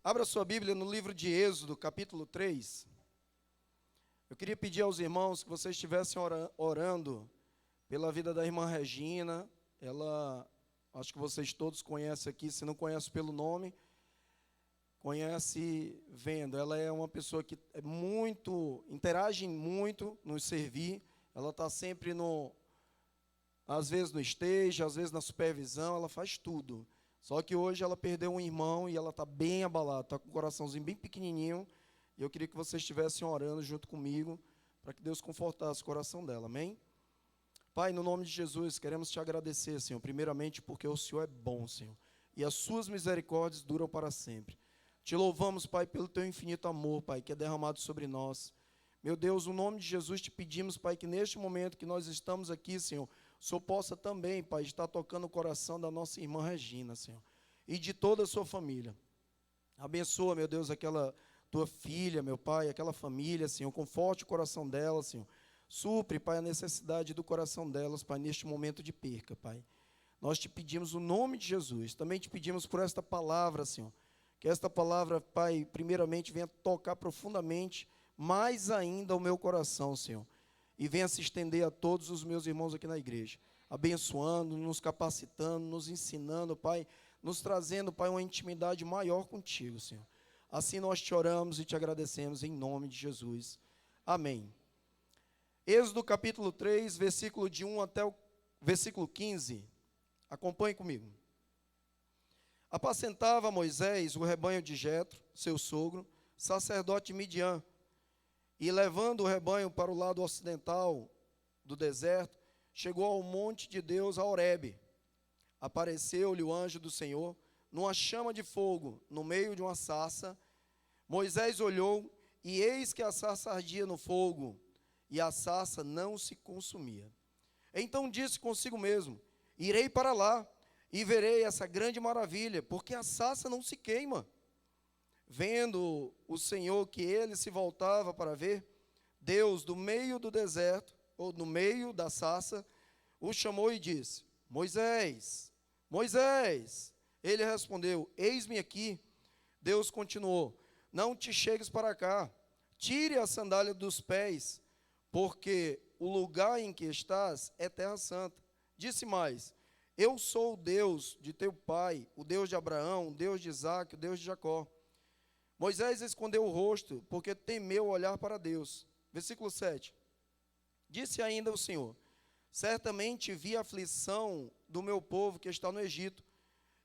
Abra sua Bíblia no livro de Êxodo, capítulo 3. Eu queria pedir aos irmãos que vocês estivessem orando pela vida da irmã Regina. Ela, acho que vocês todos conhecem aqui, se não conhecem pelo nome, conhece vendo. Ela é uma pessoa que interage muito no servir. Ela está sempre às vezes no stage, às vezes na supervisão, ela faz tudo. Só que hoje ela perdeu um irmão e ela está bem abalada, está com o coraçãozinho bem pequenininho. E eu queria que vocês estivessem orando junto comigo, para que Deus confortasse o coração dela, amém? Pai, no nome de Jesus, queremos te agradecer, Senhor, primeiramente porque o Senhor é bom, Senhor, e as suas misericórdias duram para sempre. Te louvamos, Pai, pelo teu infinito amor, Pai, que é derramado sobre nós. Meu Deus, no nome de Jesus te pedimos, Pai, que neste momento que nós estamos aqui, Senhor, o Senhor possa também, Pai, estar tocando o coração da nossa irmã Regina, Senhor, e de toda a sua família. Abençoa, meu Deus, aquela tua filha, meu Pai, aquela família, Senhor, conforte o coração dela, Senhor. Supre, Pai, a necessidade do coração delas, Pai, neste momento de perca, Pai. Nós te pedimos o nome de Jesus, também te pedimos por esta palavra, Senhor, que esta palavra, Pai, primeiramente venha tocar profundamente, mais ainda o meu coração, Senhor, e venha se estender a todos os meus irmãos aqui na igreja, abençoando, nos capacitando, nos ensinando, Pai, nos trazendo, Pai, uma intimidade maior contigo, Senhor. Assim nós te oramos e te agradecemos em nome de Jesus. Amém. Êxodo capítulo 3, versículo de 1 até o versículo 15. Acompanhe comigo. Apacentava Moisés o rebanho de Jetro, seu sogro, sacerdote de Midian, e levando o rebanho para o lado ocidental do deserto, chegou ao monte de Deus, a Horebe. Apareceu-lhe o anjo do Senhor, numa chama de fogo, no meio de uma sarça. Moisés olhou, e eis que a sarça ardia no fogo, e a sarça não se consumia. Então disse consigo mesmo: irei para lá, e verei essa grande maravilha, porque a sarça não se queima. Vendo o Senhor que ele se voltava para ver, Deus, do meio do deserto, ou no meio da sarça, o chamou e disse: Moisés, Moisés. Ele respondeu: eis-me aqui. Deus continuou: não te chegues para cá, tire a sandália dos pés, porque o lugar em que estás é terra santa. Disse mais: eu sou o Deus de teu pai, o Deus de Abraão, o Deus de Isaque, o Deus de Jacó. Moisés escondeu o rosto, porque temeu olhar para Deus. Versículo 7. Disse ainda o Senhor: certamente vi a aflição do meu povo que está no Egito,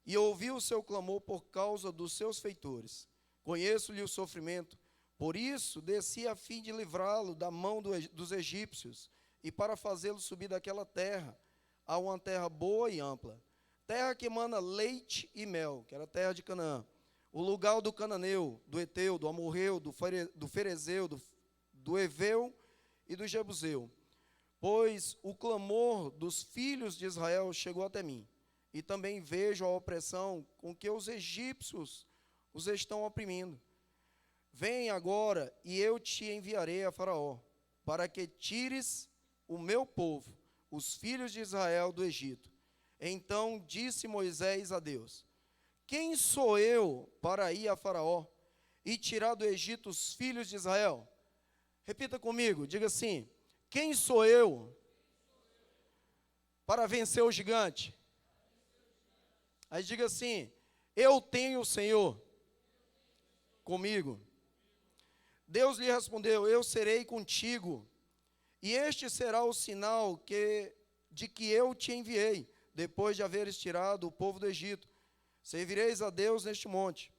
e ouvi o seu clamor por causa dos seus feitores. Conheço-lhe o sofrimento, por isso desci a fim de livrá-lo da mão dos egípcios, e para fazê-lo subir daquela terra, a uma terra boa e ampla, terra que emana leite e mel, que era a terra de Canaã, o lugar do cananeu, do Eteu, do Amorreu, do Ferezeu, do Eveu e do Jebuseu. Pois o clamor dos filhos de Israel chegou até mim, e também vejo a opressão com que os egípcios os estão oprimindo. Vem agora, e eu te enviarei a Faraó, para que tires o meu povo, os filhos de Israel, do Egito. Então disse Moisés a Deus: quem sou eu para ir a Faraó e tirar do Egito os filhos de Israel? Repita comigo, diga assim: quem sou eu para vencer o gigante? Aí diga assim: eu tenho o Senhor comigo. Deus lhe respondeu: eu serei contigo, e este será o sinal de que eu te enviei, depois de haveres tirado o povo do Egito. Servireis a Deus neste monte.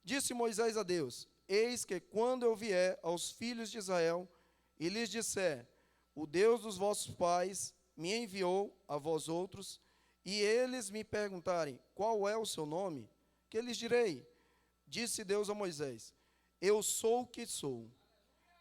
Disse Moisés a Deus: eis que quando eu vier aos filhos de Israel e lhes disser: o Deus dos vossos pais me enviou a vós outros, e eles me perguntarem: qual é o seu nome? Que lhes direi? Disse Deus a Moisés: eu sou o que sou.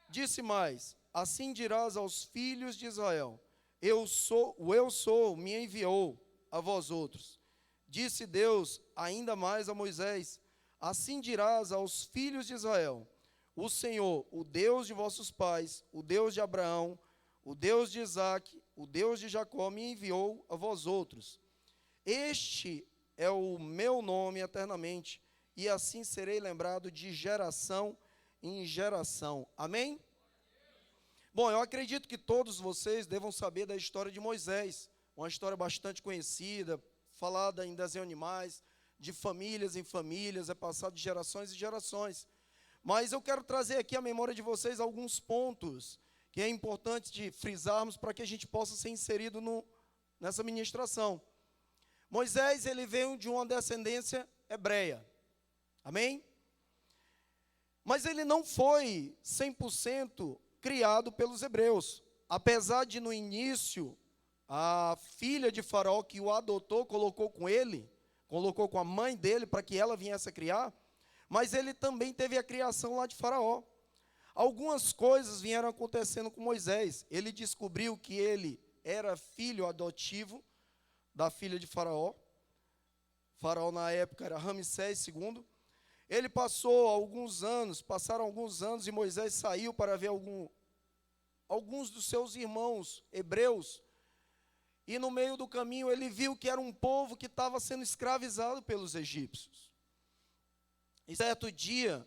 Disse mais: assim dirás aos filhos de Israel: eu sou, me enviou a vós outros. Disse Deus ainda mais a Moisés: assim dirás aos filhos de Israel: o Senhor, o Deus de vossos pais, o Deus de Abraão, o Deus de Isaque, o Deus de Jacó, me enviou a vós outros. Este é o meu nome eternamente, e assim serei lembrado de geração em geração. Amém? Bom, eu acredito que todos vocês devam saber da história de Moisés, uma história bastante conhecida, falada em desenhos animais, de famílias em famílias, é passado de gerações em gerações. Mas eu quero trazer aqui à memória de vocês alguns pontos que é importante de frisarmos para que a gente possa ser inserido nessa ministração. Moisés, ele veio de uma descendência hebreia. Amém? Mas ele não foi 100% criado pelos hebreus. Apesar de, no início, a filha de Faraó que o adotou, colocou com ele, colocou com a mãe dele para que ela viesse a criar, mas ele também teve a criação lá de Faraó. Algumas coisas vieram acontecendo com Moisés. Ele descobriu que ele era filho adotivo da filha de Faraó. Faraó na época era Ramsés II. Ele passaram alguns anos e Moisés saiu para ver alguns dos seus irmãos hebreus. E no meio do caminho ele viu que era um povo que estava sendo escravizado pelos egípcios. E certo dia,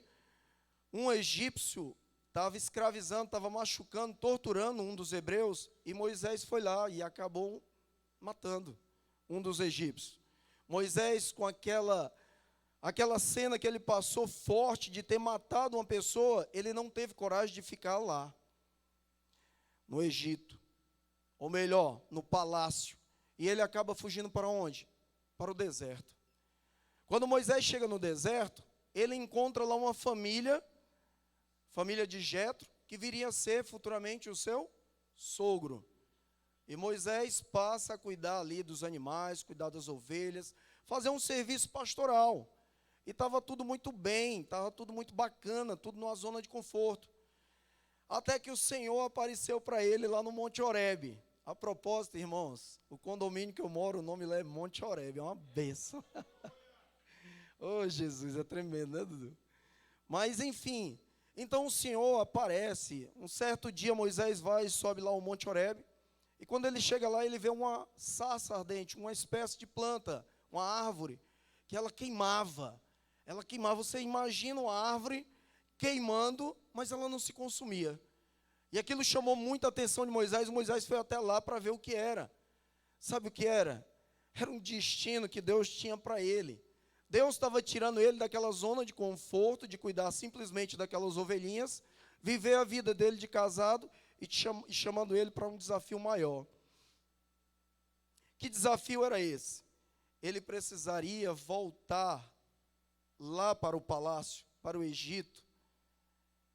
um egípcio estava escravizando, estava machucando, torturando um dos hebreus, e Moisés foi lá e acabou matando um dos egípcios. Moisés, com aquela cena que ele passou forte de ter matado uma pessoa, ele não teve coragem de ficar lá, no Egito, ou melhor, no palácio, e ele acaba fugindo para onde? Para o deserto. Quando Moisés chega no deserto, ele encontra lá uma família de Jetro, que viria a ser futuramente o seu sogro. E Moisés passa a cuidar ali dos animais, cuidar das ovelhas, fazer um serviço pastoral. E estava tudo muito bem, estava tudo muito bacana, tudo numa zona de conforto. Até que o Senhor apareceu para ele lá no Monte Horebe. A propósito, irmãos, o condomínio que eu moro, o nome lá é Monte Horebe, é uma bênção. Oh, Jesus, é tremendo, né, Dudu? Mas, enfim, então o Senhor aparece. Um certo dia Moisés vai e sobe lá o Monte Horebe. E quando ele chega lá, ele vê uma sarça ardente, uma espécie de planta, uma árvore, que ela queimava. Ela queimava, você imagina uma árvore queimando, mas ela não se consumia. E aquilo chamou muita atenção de Moisés. Moisés foi até lá para ver o que era. Sabe o que era? Era um destino que Deus tinha para ele. Deus estava tirando ele daquela zona de conforto, de cuidar simplesmente daquelas ovelhinhas, viver a vida dele de casado e chamando ele para um desafio maior. Que desafio era esse? Ele precisaria voltar lá para o palácio, para o Egito,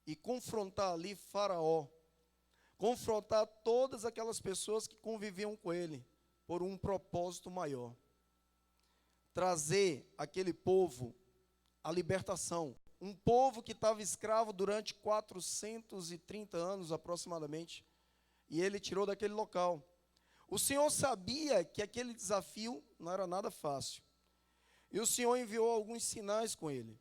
e confrontar ali Faraó, confrontar todas aquelas pessoas que conviviam com ele, por um propósito maior. Trazer aquele povo a libertação. Um povo que estava escravo durante 430 anos aproximadamente, e ele tirou daquele local. O Senhor sabia que aquele desafio não era nada fácil. E o Senhor enviou alguns sinais com ele.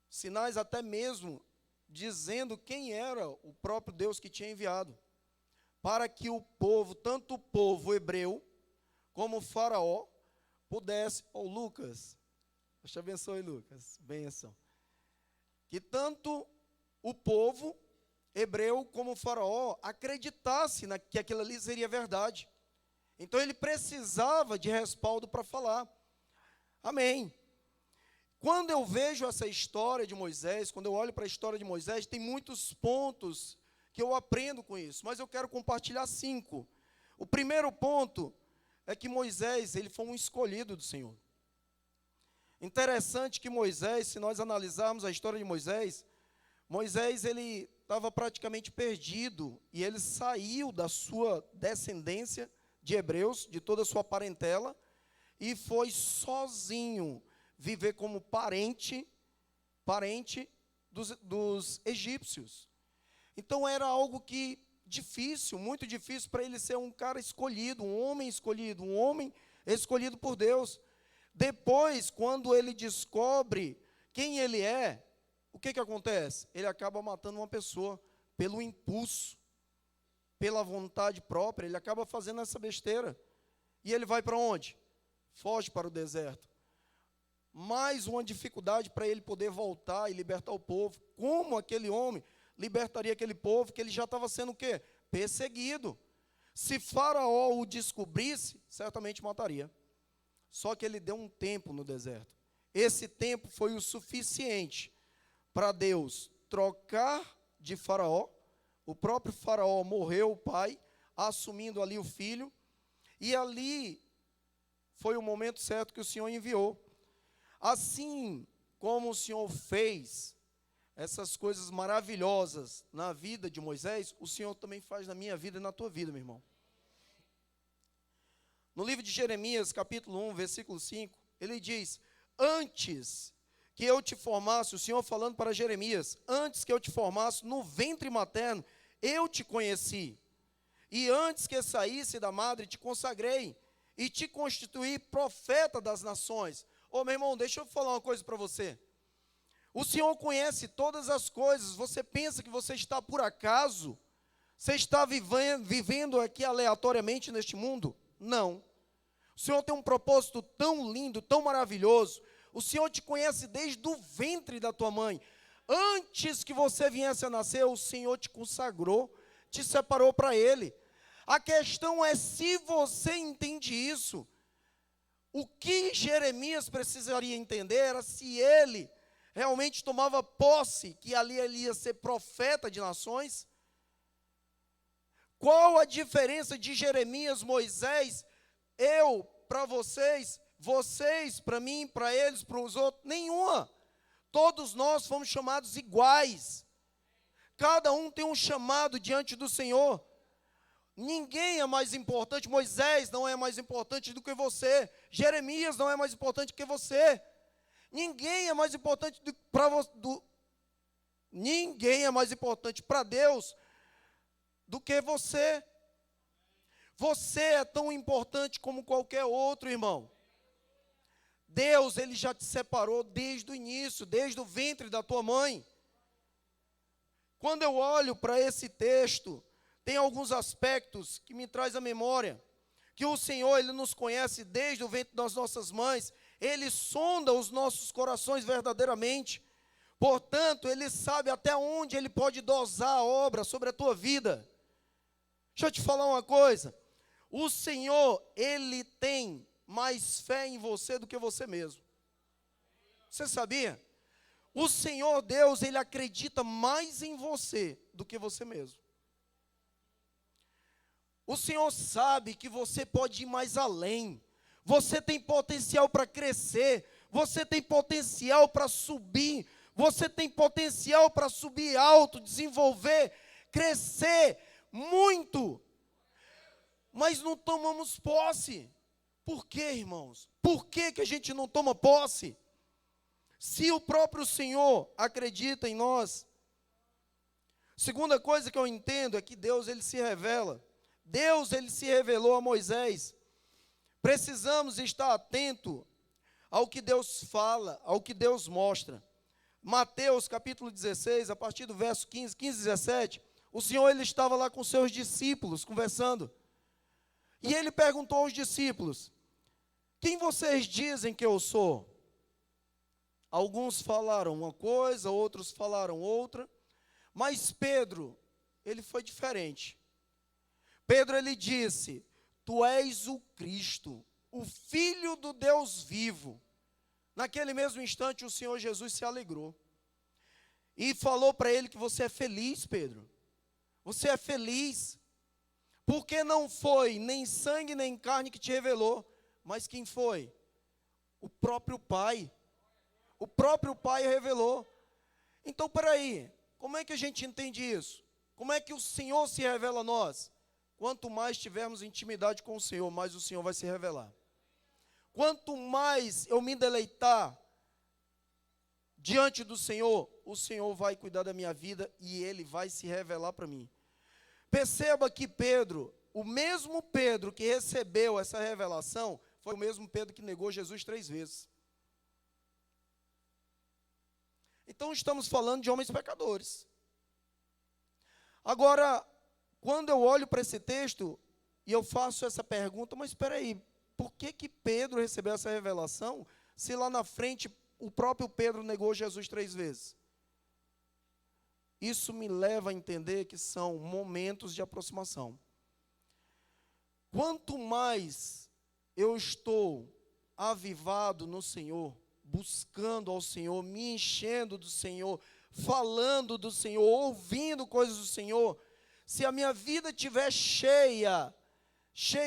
Sinais até mesmo dizendo quem era o próprio Deus que tinha enviado. Para que o povo, tanto o povo hebreu, como o Faraó, pudesse... Lucas, Deus te abençoe, Lucas, bênção. Que tanto o povo hebreu como o Faraó acreditasse que aquilo ali seria verdade. Então ele precisava de respaldo para falar. Amém. Quando eu vejo essa história de Moisés, quando eu olho para a história de Moisés, tem muitos pontos que eu aprendo com isso, mas eu quero compartilhar 5. O primeiro ponto é que Moisés, ele foi um escolhido do Senhor. Interessante que Moisés, se nós analisarmos a história de Moisés, ele estava praticamente perdido, e ele saiu da sua descendência de hebreus, de toda a sua parentela, e foi sozinho viver como parente dos egípcios. Então era algo que difícil, muito difícil para ele ser um cara escolhido, um homem escolhido por Deus. Depois, quando ele descobre quem ele é, o que acontece? Ele acaba matando uma pessoa pelo impulso, pela vontade própria, ele acaba fazendo essa besteira. E ele vai para onde? Foge para o deserto. mais uma dificuldade para ele poder voltar e libertar o povo. Como aquele homem libertaria aquele povo que ele já estava sendo o quê? Perseguido. Se Faraó o descobrisse, certamente mataria. Só que ele deu um tempo no deserto. Esse tempo foi o suficiente para Deus trocar de Faraó. O próprio Faraó morreu, o pai, assumindo ali o filho. E ali foi o momento certo que o Senhor enviou. Assim como o Senhor fez essas coisas maravilhosas na vida de Moisés, o Senhor também faz na minha vida e na tua vida, meu irmão. No livro de Jeremias, capítulo 1, versículo 5, ele diz: antes que eu te formasse, o Senhor falando para Jeremias, antes que eu te formasse no ventre materno, eu te conheci. E antes que saísse da madre, te consagrei e te constituí profeta das nações. Ô, meu irmão, deixa eu falar uma coisa para você. O Senhor conhece todas as coisas. Você pensa que você está por acaso? Você está vivendo aqui aleatoriamente neste mundo? Não. O Senhor tem um propósito tão lindo, tão maravilhoso. O Senhor te conhece desde o ventre da tua mãe. Antes que você viesse a nascer, o Senhor te consagrou, te separou para Ele. A questão é se você entende isso. O que Jeremias precisaria entender era se ele realmente tomava posse, que ali ele ia ser profeta de nações. Qual a diferença de Jeremias, Moisés, eu para vocês, vocês para mim, para eles, para os outros? Nenhuma. Todos nós fomos chamados iguais. Cada um tem um chamado diante do Senhor. Ninguém é mais importante. Moisés não é mais importante do que você. Jeremias não é mais importante que você. Ninguém é mais importante ninguém é mais importante para Deus do que você. Você é tão importante como qualquer outro, irmão. Deus, Ele já te separou desde o início, desde o ventre da tua mãe. Quando eu olho para esse texto, tem alguns aspectos que me traz à memória, que o Senhor, Ele nos conhece desde o ventre das nossas mães, Ele sonda os nossos corações verdadeiramente, portanto, Ele sabe até onde Ele pode dosar a obra sobre a tua vida. Deixa eu te falar uma coisa, o Senhor, Ele tem mais fé em você do que você mesmo. Você sabia? O Senhor Deus, Ele acredita mais em você do que você mesmo. O Senhor sabe que você pode ir mais além. Você tem potencial para crescer. Você tem potencial para subir. Você tem potencial para subir alto, desenvolver, crescer muito. Mas não tomamos posse. Por quê, irmãos? Por que a gente não toma posse? Se o próprio Senhor acredita em nós. Segunda coisa que eu entendo é que Deus, Ele se revela. Deus, Ele se revelou a Moisés. Precisamos estar atento ao que Deus fala, ao que Deus mostra. Mateus capítulo 16, a partir do verso 15 e 17, o Senhor, Ele estava lá com seus discípulos, conversando. E Ele perguntou aos discípulos: quem vocês dizem que eu sou? Alguns falaram uma coisa, outros falaram outra, mas Pedro, ele foi diferente. Pedro, ele disse: tu és o Cristo, o Filho do Deus vivo. Naquele mesmo instante, o Senhor Jesus se alegrou e falou para ele que você é feliz, Pedro. Você é feliz, porque não foi nem sangue nem carne que te revelou, mas quem foi? O próprio Pai. O próprio Pai revelou. Então, peraí, como é que a gente entende isso? Como é que o Senhor se revela a nós? Quanto mais tivermos intimidade com o Senhor, mais o Senhor vai se revelar. Quanto mais eu me deleitar diante do Senhor, o Senhor vai cuidar da minha vida e Ele vai se revelar para mim. Perceba que Pedro, o mesmo Pedro que recebeu essa revelação, foi o mesmo Pedro que negou Jesus 3 vezes. Então estamos falando de homens pecadores. Agora, quando eu olho para esse texto e eu faço essa pergunta, mas espera aí, por que Pedro recebeu essa revelação, se lá na frente o próprio Pedro negou Jesus 3 vezes? Isso me leva a entender que são momentos de aproximação. Quanto mais eu estou avivado no Senhor, buscando ao Senhor, me enchendo do Senhor, falando do Senhor, ouvindo coisas do Senhor, se a minha vida estiver cheia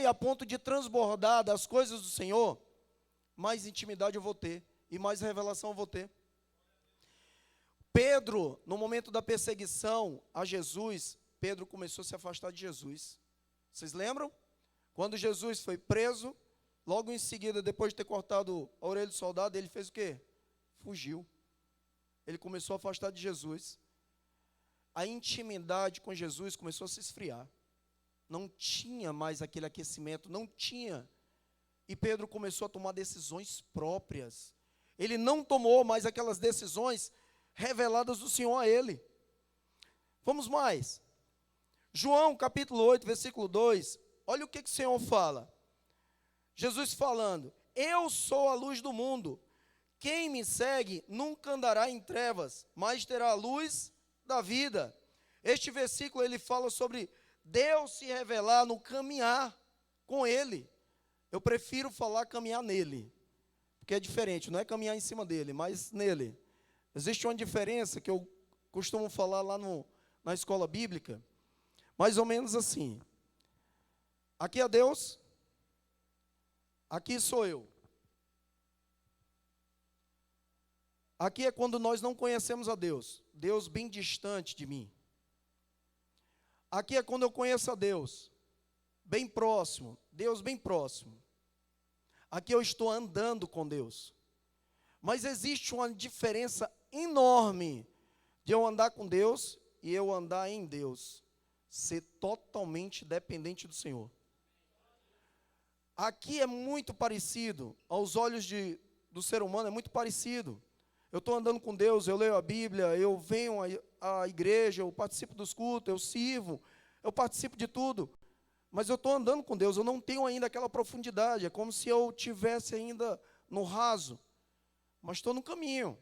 a ponto de transbordar das coisas do Senhor, mais intimidade eu vou ter e mais revelação eu vou ter. Pedro, no momento da perseguição a Jesus, Pedro começou a se afastar de Jesus. Vocês lembram? Quando Jesus foi preso, logo em seguida, depois de ter cortado a orelha do soldado, ele fez o quê? Fugiu. Ele começou a afastar de Jesus. A intimidade com Jesus começou a se esfriar. Não tinha mais aquele aquecimento, não tinha. E Pedro começou a tomar decisões próprias. Ele não tomou mais aquelas decisões reveladas do Senhor a ele. Vamos mais. João capítulo 8, versículo 2. Olha o que o Senhor fala. Jesus falando: eu sou a luz do mundo. Quem me segue nunca andará em trevas, mas terá a luz da vida. Este versículo ele fala sobre Deus se revelar no caminhar com Ele. Eu prefiro falar caminhar nele, porque é diferente, não é caminhar em cima dele, mas nele. Existe uma diferença que eu costumo falar lá na escola bíblica, mais ou menos assim. Aqui é Deus, aqui sou eu. Aqui é quando nós não conhecemos a Deus, Deus bem distante de mim. Aqui é quando eu conheço a Deus, bem próximo, Deus bem próximo. Aqui eu estou andando com Deus. Mas existe uma diferença enorme de eu andar com Deus e eu andar em Deus. Ser totalmente dependente do Senhor. Aqui é muito parecido, aos olhos do ser humano é muito parecido. Eu estou andando com Deus, eu leio a Bíblia, eu venho à igreja, eu participo dos cultos, eu sirvo, eu participo de tudo. Mas eu estou andando com Deus, eu não tenho ainda aquela profundidade, é como se eu estivesse ainda no raso, mas estou no caminho.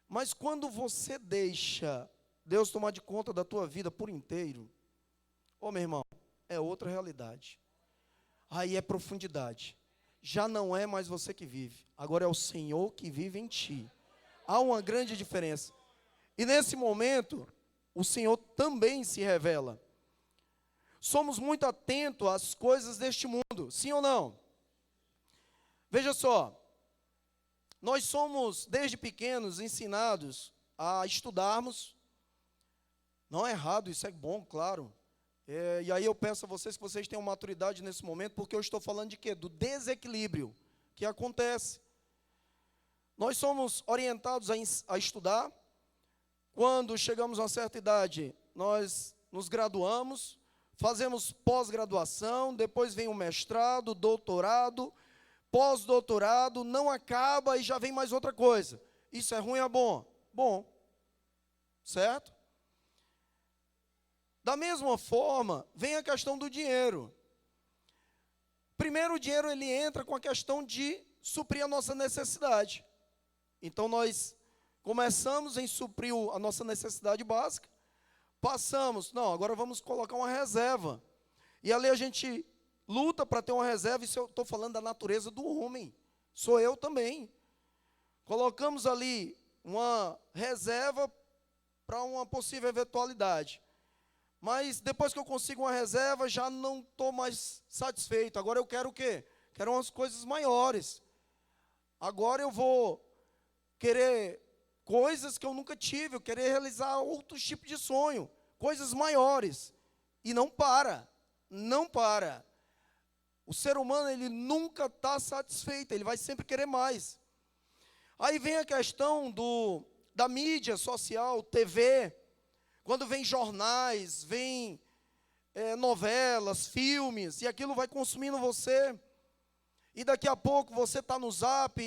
Mas quando você deixa Deus tomar de conta da tua vida por inteiro, meu irmão, é outra realidade. Aí é profundidade. Já não é mais você que vive, agora é o Senhor que vive em ti. Há uma grande diferença. E nesse momento, o Senhor também se revela. Somos muito atentos às coisas deste mundo, sim ou não? Veja só, nós somos, desde pequenos, ensinados a estudarmos. Não é errado, isso é bom, claro. E aí eu peço a vocês que vocês tenham maturidade nesse momento, porque eu estou falando de quê? Do desequilíbrio que acontece. Nós somos orientados a estudar. Quando chegamos a uma certa idade, nós nos graduamos, fazemos pós-graduação, depois vem o mestrado, doutorado, pós-doutorado, não acaba e já vem mais outra coisa. Isso é ruim ou é bom? Bom. Certo? Da mesma forma, vem a questão do dinheiro. Primeiro, o dinheiro ele entra com a questão de suprir a nossa necessidade. Então, nós começamos em suprir a nossa necessidade básica, passamos, não, agora vamos colocar uma reserva. E ali a gente luta para ter uma reserva, isso eu estou falando da natureza do homem, sou eu também. Colocamos ali uma reserva para uma possível eventualidade. Mas depois que eu consigo uma reserva, já não estou mais satisfeito. Agora eu quero o quê? Quero umas coisas maiores. Agora eu vou querer coisas que eu nunca tive, eu querer realizar outros tipos de sonho, coisas maiores. E não para. O ser humano, ele nunca está satisfeito, ele vai sempre querer mais. Aí vem a questão da mídia social, TV, quando vem jornais, vem novelas, filmes, e aquilo vai consumindo você, e daqui a pouco você está no Zap,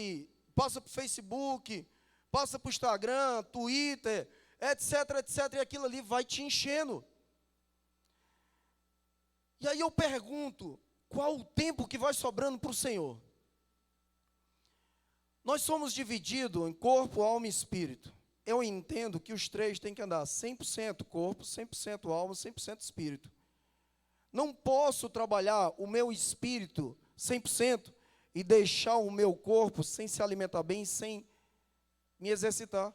passa para o Facebook, passa para o Instagram, Twitter, etc, e aquilo ali vai te enchendo. E aí eu pergunto, qual o tempo que vai sobrando para o Senhor? Nós somos divididos em corpo, alma e espírito. Eu entendo que os três têm que andar 100% corpo, 100% alma, 100% espírito. Não posso trabalhar o meu espírito 100% e deixar o meu corpo sem se alimentar bem, sem me exercitar.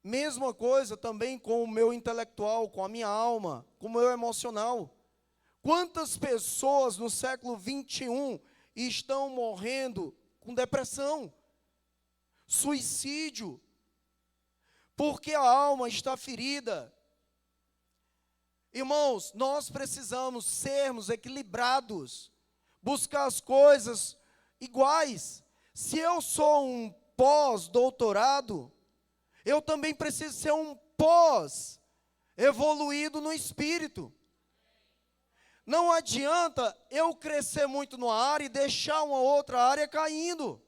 Mesma coisa também com o meu intelectual, com a minha alma, com o meu emocional. Quantas pessoas no século 21 estão morrendo com depressão, suicídio, porque a alma está ferida? Irmãos, nós precisamos sermos equilibrados, buscar as coisas iguais. Se eu sou um pós-doutorado, eu também preciso ser um pós-evoluído no espírito. Não adianta eu crescer muito numa área e deixar uma outra área caindo.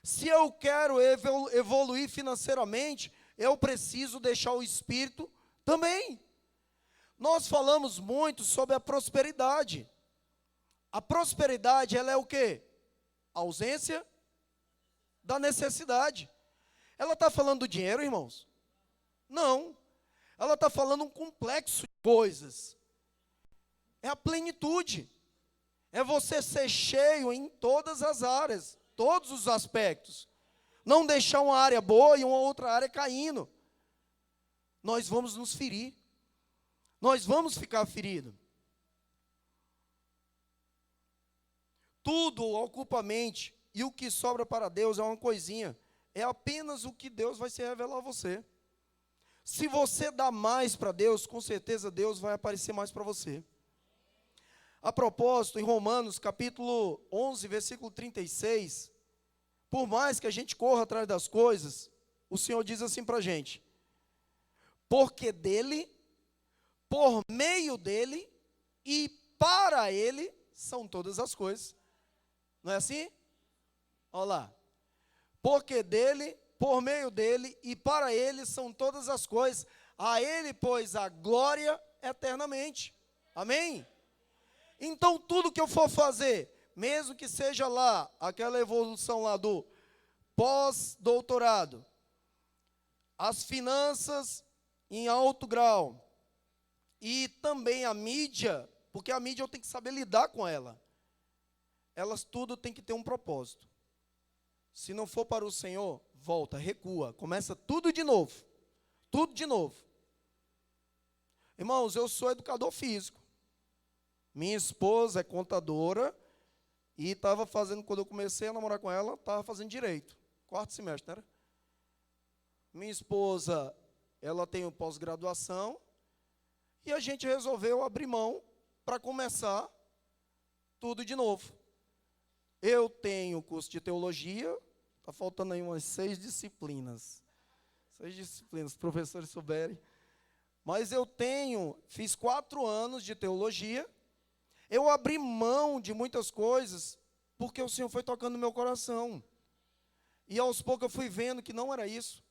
Se eu quero evoluir financeiramente, eu preciso deixar o espírito também. Nós falamos muito sobre a prosperidade. A prosperidade, ela é o quê? A ausência da necessidade. Ela está falando do dinheiro, irmãos? Não. Ela está falando um complexo de coisas. É a plenitude. É você ser cheio em todas as áreas, todos os aspectos. Não deixar uma área boa e uma outra área caindo. Nós vamos nos ferir. Nós vamos ficar feridos. Tudo ocupa a mente, e o que sobra para Deus é uma coisinha. É apenas o que Deus vai se revelar a você. Se você dá mais para Deus, com certeza Deus vai aparecer mais para você. A propósito, em Romanos, capítulo 11, versículo 36, por mais que a gente corra atrás das coisas, o Senhor diz assim para a gente: porque dele, por meio dele e para ele são todas as coisas. Não é assim? Olha lá. Porque dele, por meio dele e para ele são todas as coisas. A ele, pois, a glória eternamente. Amém? Então, tudo que eu for fazer, mesmo que seja lá, aquela evolução lá do pós-doutorado, as finanças em alto grau, e também a mídia, porque a mídia eu tenho que saber lidar com ela. Elas tudo tem que ter um propósito. Se não for para o Senhor, volta, recua, começa tudo de novo. Tudo de novo. Irmãos, eu sou educador físico. Minha esposa é contadora e estava fazendo, quando eu comecei a namorar com ela, estava fazendo direito. 4º semestre, né? Minha esposa, ela tem um pós-graduação e a gente resolveu abrir mão para começar tudo de novo. Eu tenho curso de teologia, está faltando aí umas 6 disciplinas. 6 disciplinas, se os professores souberem. Mas eu fiz 4 anos de teologia. Eu abri mão de muitas coisas, porque o Senhor foi tocando no meu coração. E aos poucos eu fui vendo que não era isso.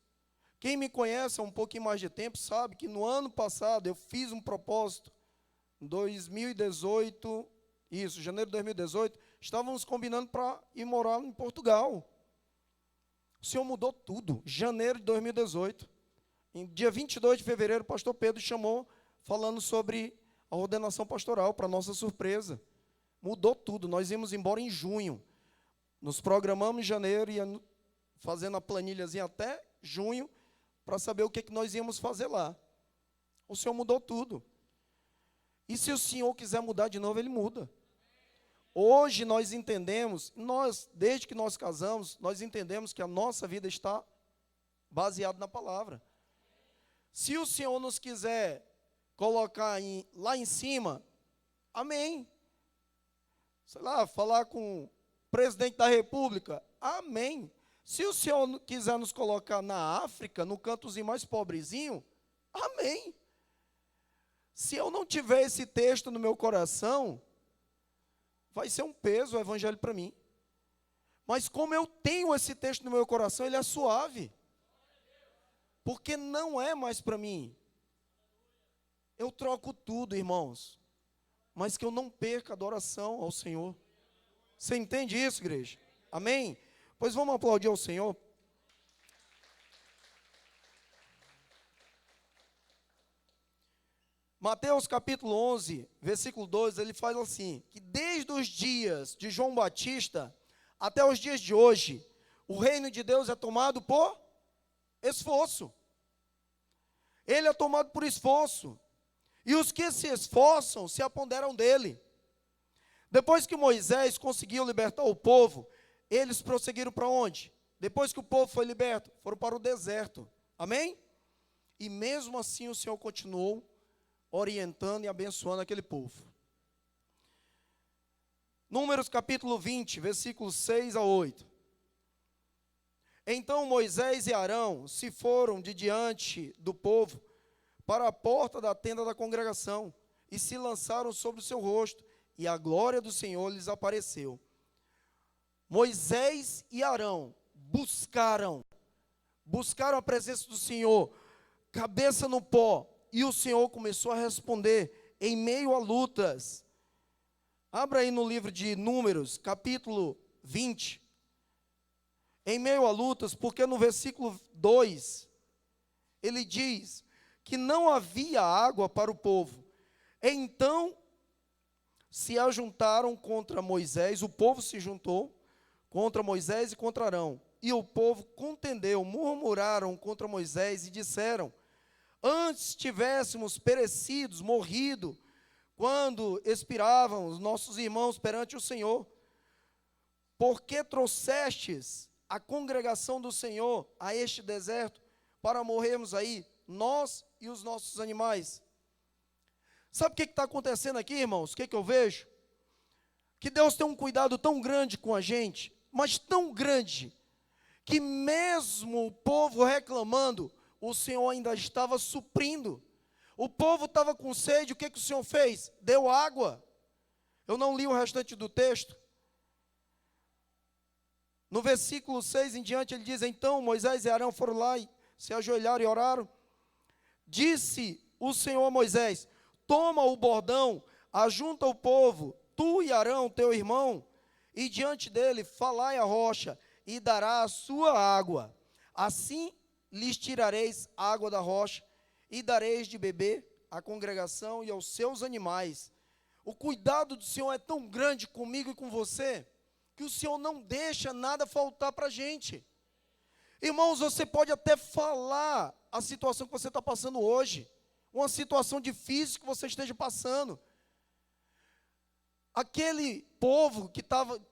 Quem me conhece há um pouquinho mais de tempo sabe que no ano passado eu fiz um propósito, em 2018, janeiro de 2018, estávamos combinando para ir morar em Portugal. O Senhor mudou tudo, janeiro de 2018. Em dia 22 de fevereiro, o pastor Pedro chamou, falando sobre a ordenação pastoral, para nossa surpresa. Mudou tudo, nós íamos embora em junho. Nos programamos em janeiro, e fazendo a planilhazinha até junho, para saber o que nós íamos fazer lá. O Senhor mudou tudo. E se o Senhor quiser mudar de novo, Ele muda. Hoje nós entendemos, desde que nós casamos, nós entendemos que a nossa vida está baseada na palavra. Se o Senhor nos quiser colocar lá em cima, amém. Sei lá, falar com o presidente da república, amém. Se o Senhor quiser nos colocar na África, no cantozinho mais pobrezinho, amém. Se eu não tiver esse texto no meu coração, vai ser um peso o evangelho para mim. Mas como eu tenho esse texto no meu coração, ele é suave. Porque não é mais para mim. Eu troco tudo, irmãos. Mas que eu não perca a adoração ao Senhor. Você entende isso, igreja? Amém? Pois vamos aplaudir ao Senhor. Mateus capítulo 11, versículo 2, ele fala assim, que desde os dias de João Batista até os dias de hoje, o reino de Deus é tomado por esforço. Ele é tomado por esforço. E os que se esforçam se apoderam dele. Depois que Moisés conseguiu libertar o povo, eles prosseguiram para onde? Depois que o povo foi liberto, foram para o deserto. Amém? E mesmo assim o Senhor continuou orientando e abençoando aquele povo. Números capítulo 20, versículos 6 a 8. Então Moisés e Arão se foram de diante do povo para a porta da tenda da congregação e se lançaram sobre o seu rosto, e a glória do Senhor lhes apareceu. Moisés e Arão buscaram a presença do Senhor, cabeça no pó, e o Senhor começou a responder em meio a lutas. Abra aí no livro de Números, capítulo 20. Em meio a lutas, porque no versículo 2, ele diz que não havia água para o povo. Então se ajuntaram contra Moisés, o povo se juntou contra Moisés e contra Arão. E o povo contendeu, murmuraram contra Moisés e disseram: antes tivéssemos perecidos, morrido, quando expiravam os nossos irmãos perante o Senhor. Porque trouxestes a congregação do Senhor a este deserto, para morrermos aí, nós e os nossos animais? Sabe o que está acontecendo aqui, irmãos? O que eu vejo? Que Deus tem um cuidado tão grande com a gente, mas tão grande, que mesmo o povo reclamando, o Senhor ainda estava suprindo. O povo estava com sede, o que o Senhor fez? Deu água. Eu não li o restante do texto. No versículo 6 em diante, ele diz: então Moisés e Arão foram lá e se ajoelharam e oraram. Disse o Senhor a Moisés: toma o bordão, ajunta o povo, tu e Arão, teu irmão, e diante dele falai a rocha, e dará a sua água. Assim lhes tirareis água da rocha, e dareis de beber à congregação e aos seus animais. O cuidado do Senhor é tão grande comigo e com você, que o Senhor não deixa nada faltar para a gente. Irmãos, você pode até falar a situação que você está passando hoje, uma situação difícil que você esteja passando. Aquele povo que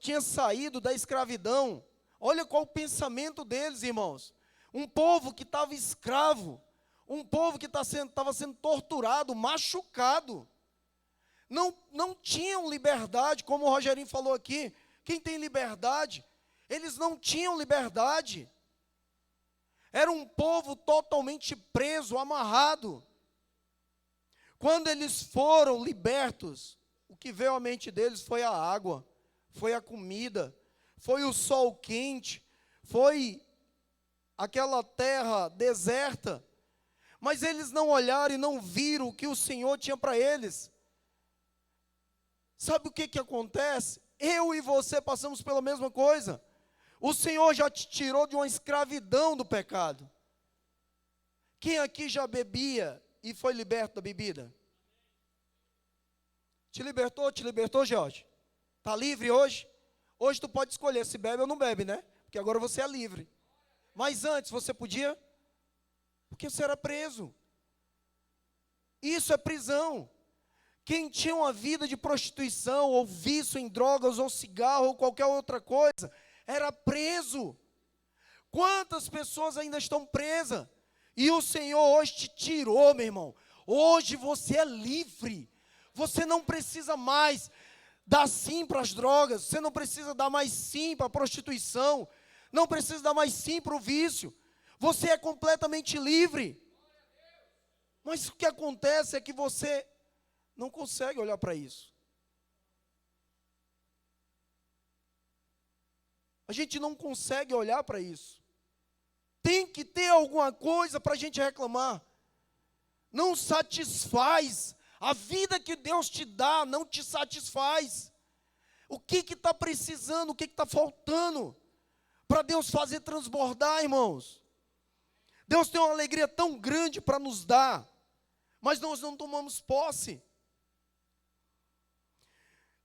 tinha saído da escravidão, olha qual o pensamento deles, irmãos. Um povo que estava escravo, um povo que estava sendo torturado, machucado. Não tinham liberdade, como o Rogerinho falou aqui. Quem tem liberdade? Eles não tinham liberdade. Era um povo totalmente preso, amarrado. Quando eles foram libertos, o que veio à mente deles foi a água, foi a comida, foi o sol quente, foi aquela terra deserta. Mas eles não olharam e não viram o que o Senhor tinha para eles. Sabe o que acontece? Eu e você passamos pela mesma coisa. O Senhor já te tirou de uma escravidão do pecado. Quem aqui já bebia e foi liberto da bebida? Te libertou, Jorge? Está livre hoje? Hoje tu pode escolher se bebe ou não bebe, né? Porque agora você é livre. Mas antes você podia? Porque você era preso. Isso é prisão. Quem tinha uma vida de prostituição, ou vício em drogas, ou cigarro, ou qualquer outra coisa, era preso. Quantas pessoas ainda estão presas? E o Senhor hoje te tirou, meu irmão. Hoje você é livre. Você não precisa mais dar sim para as drogas. Você não precisa dar mais sim para a prostituição. Não precisa dar mais sim para o vício. Você é completamente livre. Mas o que acontece é que você não consegue olhar para isso. A gente não consegue olhar para isso. Tem que ter alguma coisa para a gente reclamar. Não satisfaz. A vida que Deus te dá não te satisfaz. O que está precisando, o que está faltando para Deus fazer transbordar, irmãos? Deus tem uma alegria tão grande para nos dar, mas nós não tomamos posse.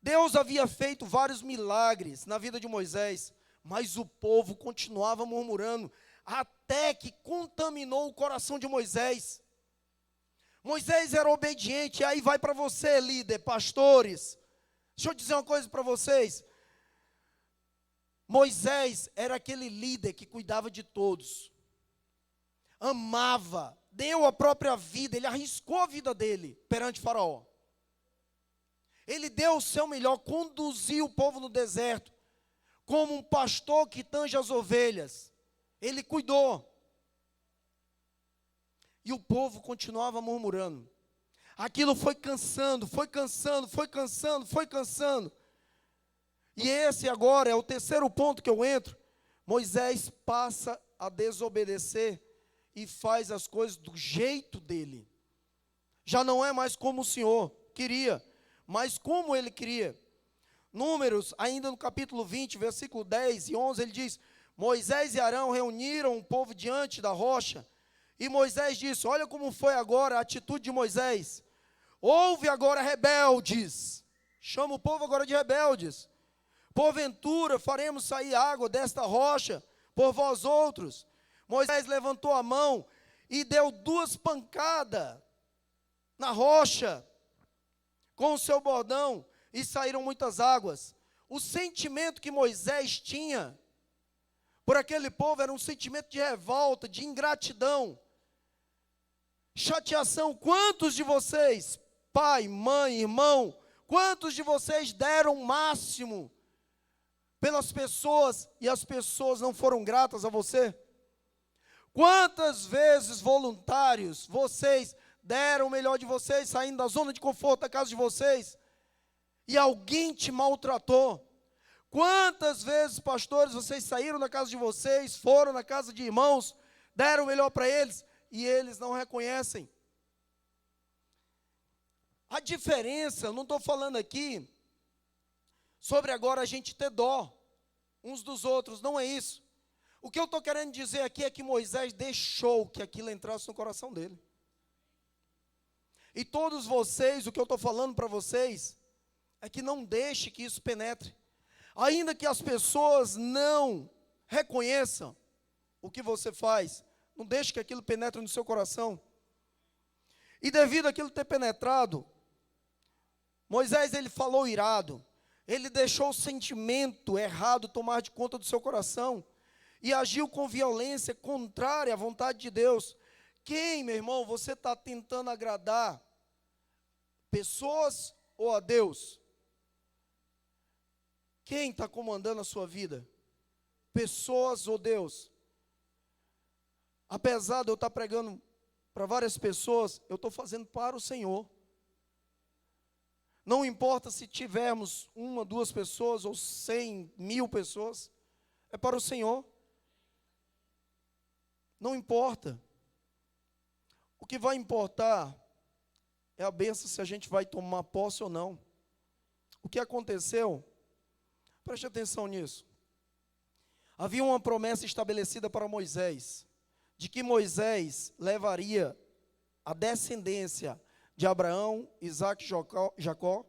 Deus havia feito vários milagres na vida de Moisés, mas o povo continuava murmurando, até que contaminou o coração de Moisés. Moisés era obediente, e aí vai para você, líder, pastores. Deixa eu dizer uma coisa para vocês. Moisés era aquele líder que cuidava de todos, amava, deu a própria vida, ele arriscou a vida dele perante Faraó. Ele deu o seu melhor, conduziu o povo no deserto, como um pastor que tange as ovelhas. Ele cuidou. E o povo continuava murmurando. Aquilo foi cansando, foi cansando, foi cansando, foi cansando. E esse agora é o terceiro ponto que eu entro. Moisés passa a desobedecer e faz as coisas do jeito dele. Já não é mais como o Senhor queria, mas como ele queria. Números, ainda no capítulo 20, versículo 10 e 11, ele diz: Moisés e Arão reuniram o povo diante da rocha, e Moisés disse: olha como foi agora a atitude de Moisés. Ouve agora, rebeldes. Chama o povo agora de rebeldes. Porventura faremos sair água desta rocha por vós outros. Moisés levantou a mão e deu 2 pancadas na rocha com o seu bordão, e saíram muitas águas. O sentimento que Moisés tinha por aquele povo era um sentimento de revolta, de ingratidão, chateação. Quantos de vocês, pai, mãe, irmão, quantos de vocês deram o máximo pelas pessoas e as pessoas não foram gratas a você? Quantas vezes, voluntários, vocês deram o melhor de vocês, saindo da zona de conforto da casa de vocês, e alguém te maltratou? Quantas vezes, pastores, vocês saíram da casa de vocês, foram na casa de irmãos, deram o melhor para eles, e eles não reconhecem? A diferença, eu não estou falando aqui sobre agora a gente ter dó uns dos outros, não é isso. O que eu estou querendo dizer aqui é que Moisés deixou que aquilo entrasse no coração dele. E todos vocês, o que eu estou falando para vocês, é que não deixe que isso penetre. Ainda que as pessoas não reconheçam o que você faz, não deixe que aquilo penetre no seu coração. E devido àquilo ter penetrado, Moisés, ele falou irado, ele deixou o sentimento errado tomar de conta do seu coração, e agiu com violência contrária à vontade de Deus. Quem, meu irmão, você está tentando agradar? Pessoas ou a Deus? Quem está comandando a sua vida? Pessoas ou Deus? Apesar de eu estar pregando para várias pessoas, eu estou fazendo para o Senhor. Não importa se tivermos 1, 2 pessoas ou 100, 1000 pessoas, é para o Senhor. Não importa. O que vai importar é a bênção, se a gente vai tomar posse ou não. O que aconteceu? Preste atenção nisso. Havia uma promessa estabelecida para Moisés, de que Moisés levaria a descendência de Abraão, Isaque e Jacó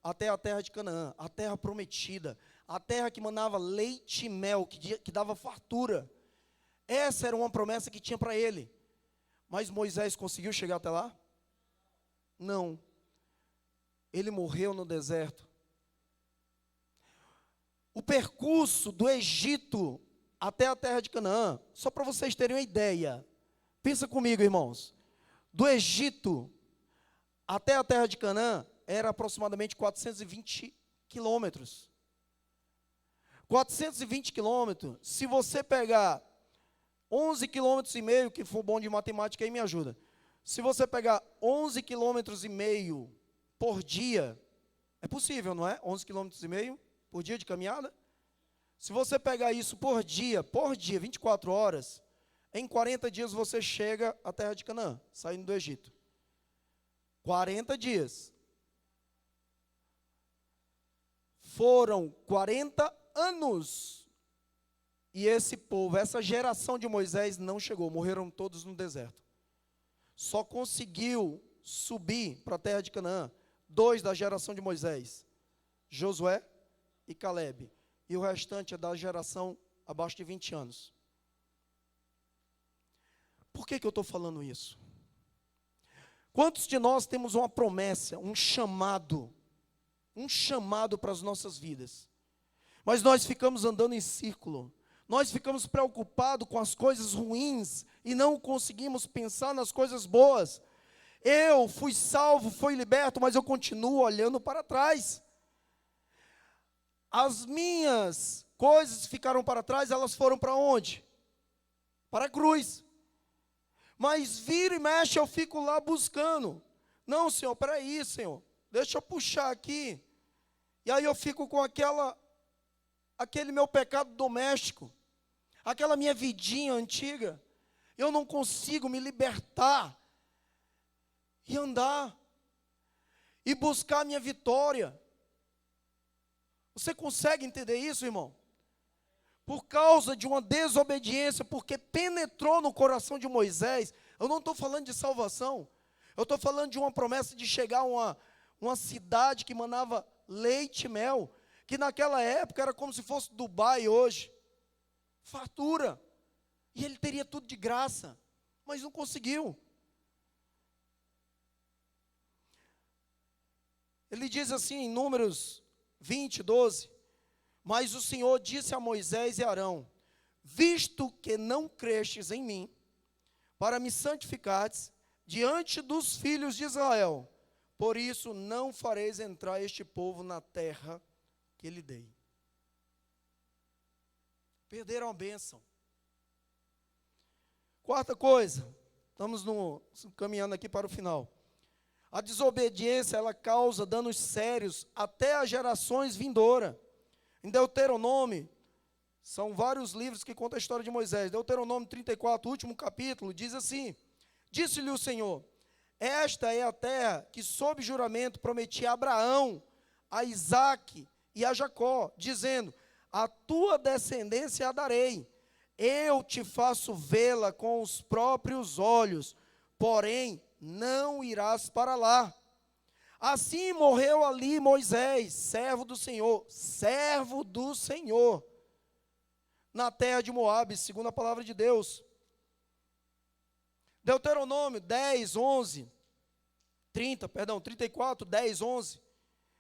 até a terra de Canaã, a terra prometida, a terra que manava leite e mel, que dava fartura. Essa era uma promessa que tinha para ele. Mas Moisés conseguiu chegar até lá? Não. Ele morreu no deserto. O percurso do Egito até a terra de Canaã, só para vocês terem uma ideia, pensa comigo, irmãos, do Egito até a terra de Canaã era aproximadamente 420 quilômetros. 420 quilômetros, se você pegar 11 quilômetros e meio, que for bom de matemática aí me ajuda, se você pegar 11 quilômetros e meio por dia, é possível, não é? 11 quilômetros e meio por dia de caminhada? Se você pegar isso por dia, 24 horas, em 40 dias você chega à terra de Canaã, saindo do Egito. 40 dias. Foram 40 anos. E esse povo, essa geração de Moisés não chegou, morreram todos no deserto. Só conseguiu subir para a terra de Canaã 2 da geração de Moisés, Josué e Calebe. E o restante é da geração abaixo de 20 anos. Por que eu estou falando isso? Quantos de nós temos uma promessa, um chamado para as nossas vidas, mas nós ficamos andando em círculo, nós ficamos preocupados com as coisas ruins e não conseguimos pensar nas coisas boas. Eu fui salvo, fui liberto, mas eu continuo olhando para trás. As minhas coisas ficaram para trás, elas foram para onde? Para a cruz. Mas vira e mexe, eu fico lá buscando. Não, Senhor, peraí, Senhor, deixa eu puxar aqui. E aí eu fico com aquele meu pecado doméstico, aquela minha vidinha antiga. Eu não consigo me libertar e andar e buscar a minha vitória. Você consegue entender isso, irmão? Por causa de uma desobediência, porque penetrou no coração de Moisés. Eu não estou falando de salvação, eu estou falando de uma promessa de chegar a uma cidade que manava leite e mel, que naquela época era como se fosse Dubai hoje, fartura, e ele teria tudo de graça, mas não conseguiu. Ele diz assim em Números 20, 12, mas o Senhor disse a Moisés e Arão, visto que não crestes em mim, para me santificares diante dos filhos de Israel, por isso não fareis entrar este povo na terra que lhe dei. Perderam a bênção. Quarta coisa, estamos caminhando aqui para o final. A desobediência, ela causa danos sérios até as gerações vindouras. Em Deuteronômio, são vários livros que contam a história de Moisés. Deuteronômio 34, último capítulo, diz assim, disse-lhe o Senhor, esta é a terra que sob juramento prometi a Abraão, a Isaque e a Jacó, dizendo, a tua descendência a darei, eu te faço vê-la com os próprios olhos, porém não irás para lá. Assim morreu ali Moisés, servo do Senhor, na terra de Moabe, segundo a palavra de Deus. Deuteronômio 34, 10, 11,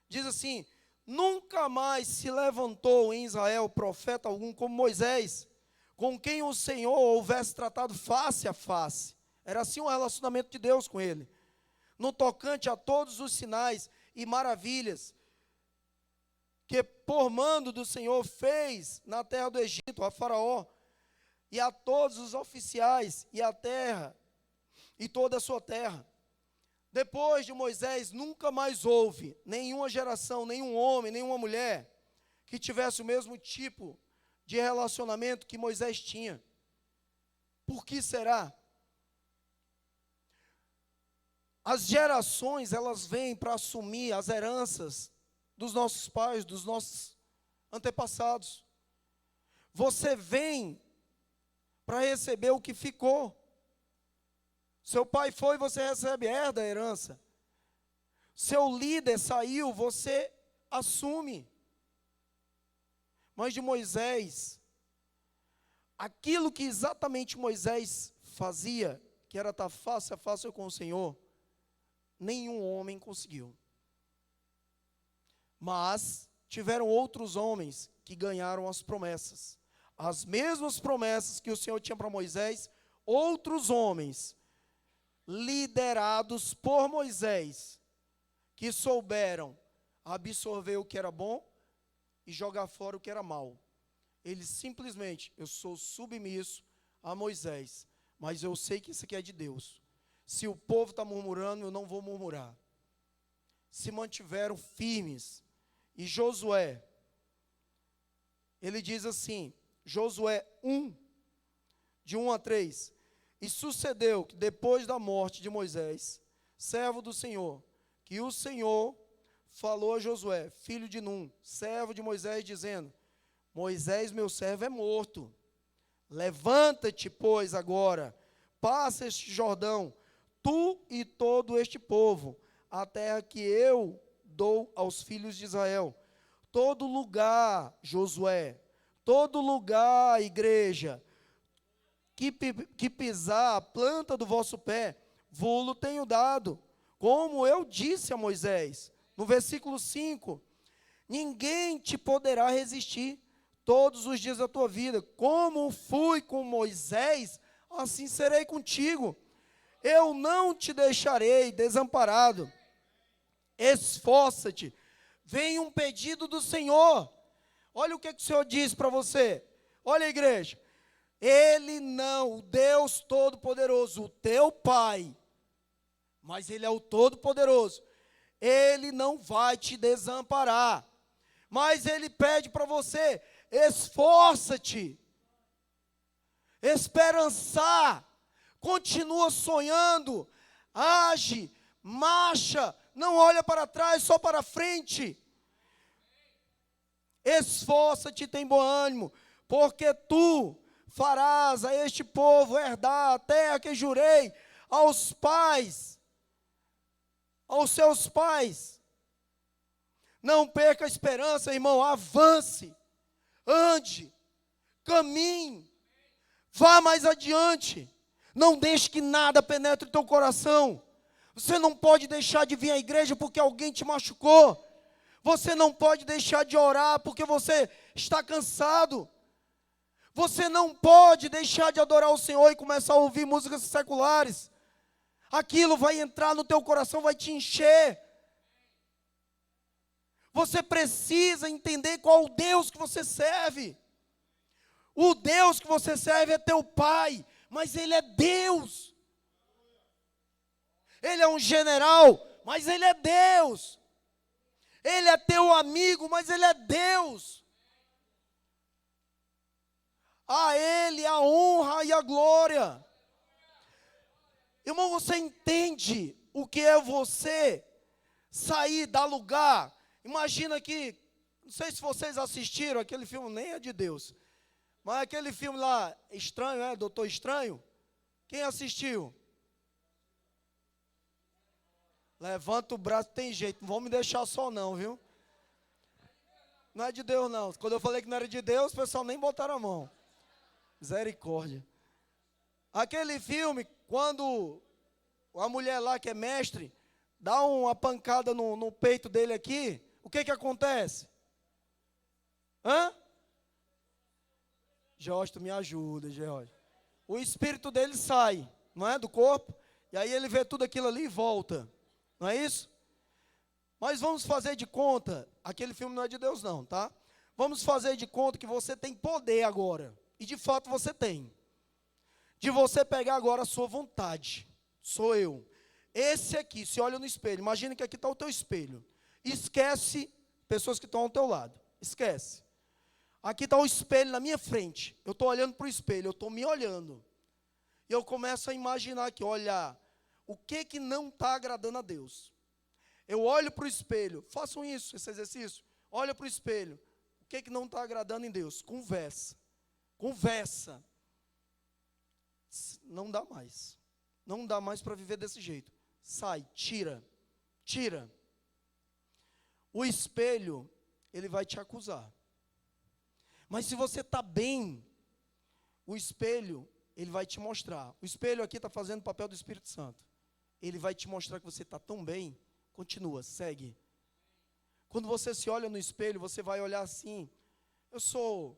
diz assim, nunca mais se levantou em Israel profeta algum como Moisés, com quem o Senhor houvesse tratado face a face. Era assim o relacionamento de Deus com ele. No tocante a todos os sinais e maravilhas que por mando do Senhor fez na terra do Egito, a Faraó, e a todos os oficiais, e a terra, e toda a sua terra. Depois de Moisés, nunca mais houve nenhuma geração, nenhum homem, nenhuma mulher, que tivesse o mesmo tipo de relacionamento que Moisés tinha. Por que será? As gerações, elas vêm para assumir as heranças dos nossos pais, dos nossos antepassados. Você vem para receber o que ficou. Seu pai foi, você recebe, herda a herança. Seu líder saiu, você assume. Mas de Moisés, aquilo que exatamente Moisés fazia, que era estar face a face com o Senhor, nenhum homem conseguiu. Mas tiveram outros homens que ganharam as promessas. As mesmas promessas que o Senhor tinha para Moisés, outros homens, liderados por Moisés, que souberam absorver o que era bom e jogar fora o que era mal. Eles simplesmente, eu sou submisso a Moisés, mas eu sei que isso aqui é de Deus. Se o povo está murmurando, eu não vou murmurar. Se mantiveram firmes. E Josué, ele diz assim, Josué 1, de 1 a 3, e sucedeu que depois da morte de Moisés, servo do Senhor, que o Senhor falou a Josué, filho de Num, servo de Moisés, dizendo: Moisés, meu servo, é morto. Levanta-te, pois, agora, passa este Jordão, tu e todo este povo, a terra que eu dou aos filhos de Israel. Todo lugar, Josué, todo lugar, igreja, que pisar a planta do vosso pé, vô-lo tenho dado, como eu disse a Moisés. No versículo 5, ninguém te poderá resistir todos os dias da tua vida. Como fui com Moisés, assim serei contigo. Eu não te deixarei desamparado. Esforça-te. Vem um pedido do Senhor. Olha o que o Senhor diz para você. Olha, igreja. Ele não, o Deus Todo-Poderoso, o teu Pai, mas Ele é o Todo-Poderoso. Ele não vai te desamparar. Mas Ele pede para você: esforça-te, esperançar, continua sonhando, age, marcha, não olha para trás, só para frente. Esforça-te, tem bom ânimo, porque tu farás a este povo herdar a terra que jurei aos pais, aos seus pais. Não perca a esperança, irmão, avance, ande, caminhe, vá mais adiante. Não deixe que nada penetre o teu coração. Você não pode deixar de vir à igreja porque alguém te machucou. Você não pode deixar de orar porque você está cansado. Você não pode deixar de adorar o Senhor e começar a ouvir músicas seculares. Aquilo vai entrar no teu coração, vai te encher. Você precisa entender qual o Deus que você serve. O Deus que você serve é teu Pai, mas Ele é Deus. Ele é um general, mas Ele é Deus. Ele é teu amigo, mas Ele é Deus. A Ele a honra e a glória. Irmão, você entende o que é você sair da lugar? Imagina que, não sei se vocês assistiram, aquele filme nem é de Deus, mas aquele filme lá, Estranho, Doutor Estranho? Quem assistiu? Levanta o braço, tem jeito, não vão me deixar só não, viu? Não é de Deus não. Quando eu falei que não era de Deus, o pessoal nem botaram a mão. Misericórdia. Aquele filme, quando a mulher lá que é mestre, dá uma pancada no peito dele aqui, o que acontece? Jorge, tu me ajuda, Jorge. O espírito dele sai, não é, do corpo, e aí ele vê tudo aquilo ali e volta. Não é isso? Mas vamos fazer de conta, aquele filme não é de Deus não, tá? Vamos fazer de conta que você tem poder agora. E de fato você tem. De você pegar agora a sua vontade. Sou eu. Esse aqui, se olha no espelho, imagina que aqui está o teu espelho. Esquece pessoas que estão ao teu lado. Esquece. Aqui está o espelho na minha frente. Eu estou olhando para o espelho, eu estou me olhando. E eu começo a imaginar aqui, olhar o que não está agradando a Deus. Eu olho para o espelho, façam isso, esse exercício. Olha para o espelho, o que não está agradando em Deus? Conversa. Conversa. Não dá mais. Não dá mais para viver desse jeito. Sai, tira. Tira. O espelho, ele vai te acusar. Mas se você está bem, o espelho, ele vai te mostrar. O espelho aqui está fazendo o papel do Espírito Santo. Ele vai te mostrar que você está tão bem. Continua, segue. Quando você se olha no espelho, você vai olhar assim. Eu sou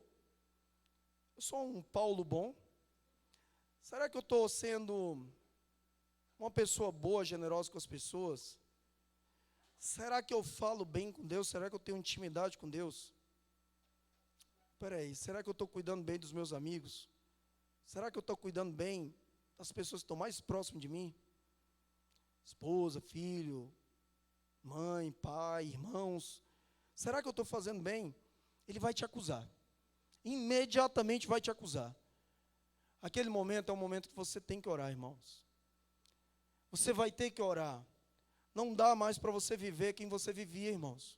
um Paulo bom? Será que eu estou sendo uma pessoa boa, generosa com as pessoas? Será que eu falo bem com Deus? Será que eu tenho intimidade com Deus? Espera aí, será que eu estou cuidando bem dos meus amigos? Será que eu estou cuidando bem das pessoas que estão mais próximas de mim? Esposa, filho, mãe, pai, irmãos. Será que eu estou fazendo bem? Ele vai te acusar. Imediatamente vai te acusar. Aquele momento é um momento que você tem que orar, irmãos. Você vai ter que orar. Não dá mais para você viver quem você vivia, irmãos.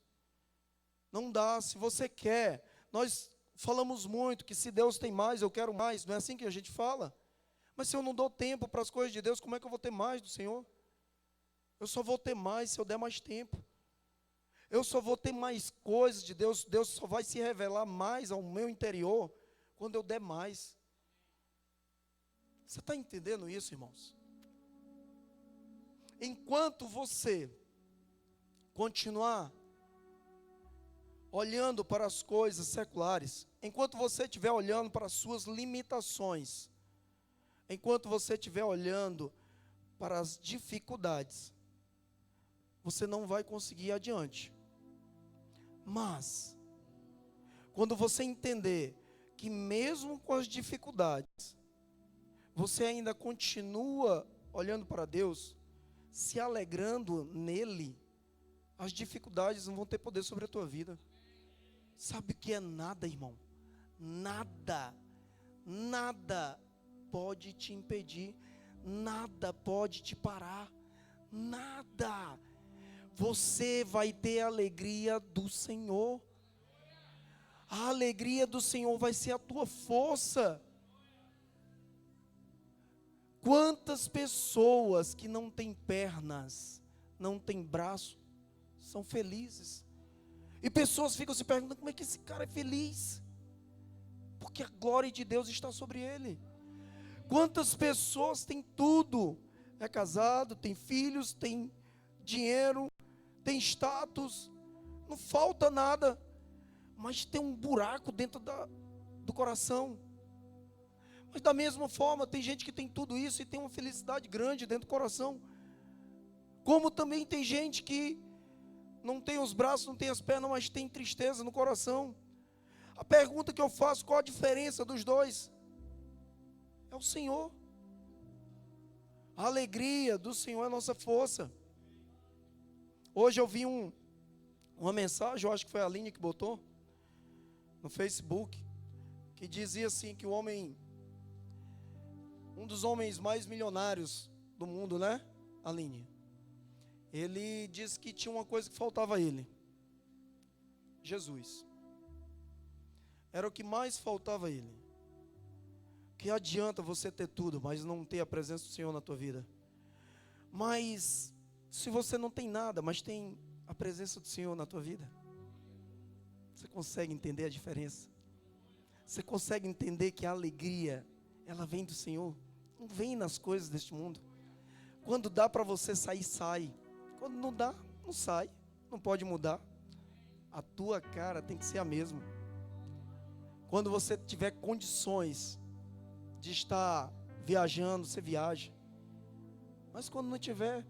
Não dá. Se você quer, nós falamos muito que se Deus tem mais, eu quero mais. Não é assim que a gente fala? Mas se eu não dou tempo para as coisas de Deus, como é que eu vou ter mais do Senhor? Eu só vou ter mais se eu der mais tempo. Eu só vou ter mais coisas de Deus. Deus só vai se revelar mais ao meu interior quando eu der mais. Você está entendendo isso, irmãos? Enquanto você continuar olhando para as coisas seculares, enquanto você estiver olhando para as suas limitações, enquanto você estiver olhando para as dificuldades, você não vai conseguir ir adiante. Mas, quando você entender que mesmo com as dificuldades, você ainda continua olhando para Deus, se alegrando nele, as dificuldades não vão ter poder sobre a tua vida. Sabe o que é nada, irmão? Nada, nada pode te impedir, nada pode te parar, nada. Você vai ter a alegria do Senhor. A alegria do Senhor vai ser a tua força. Quantas pessoas que não têm pernas, não têm braço, são felizes. E pessoas ficam se perguntando, como é que esse cara é feliz? Porque a glória de Deus está sobre ele. Quantas pessoas têm tudo, é casado, tem filhos, tem dinheiro, tem status, não falta nada, mas tem um buraco dentro do coração. Mas da mesma forma, tem gente que tem tudo isso e tem uma felicidade grande dentro do coração. Como também tem gente que não tem os braços, não tem as pernas, mas tem tristeza no coração. A pergunta que eu faço, qual a diferença dos dois? É o Senhor. A alegria do Senhor é a nossa força. Hoje eu vi uma mensagem, eu acho que foi a Aline que botou, no Facebook, que dizia assim, que o homem, um dos homens mais milionários do mundo, né, Aline? Ele disse que tinha uma coisa que faltava a ele: Jesus. Era o que mais faltava a ele. Que adianta você ter tudo, mas não ter a presença do Senhor na tua vida? Mas se você não tem nada, mas tem a presença do Senhor na tua vida, você consegue entender a diferença? Você consegue entender que a alegria, ela vem do Senhor, não vem nas coisas deste mundo. Quando dá para você sair, sai. Quando não dá, não sai. Não pode mudar. A tua cara tem que ser a mesma. Quando você tiver condições de estar viajando, você viaja. Mas quando não tiver,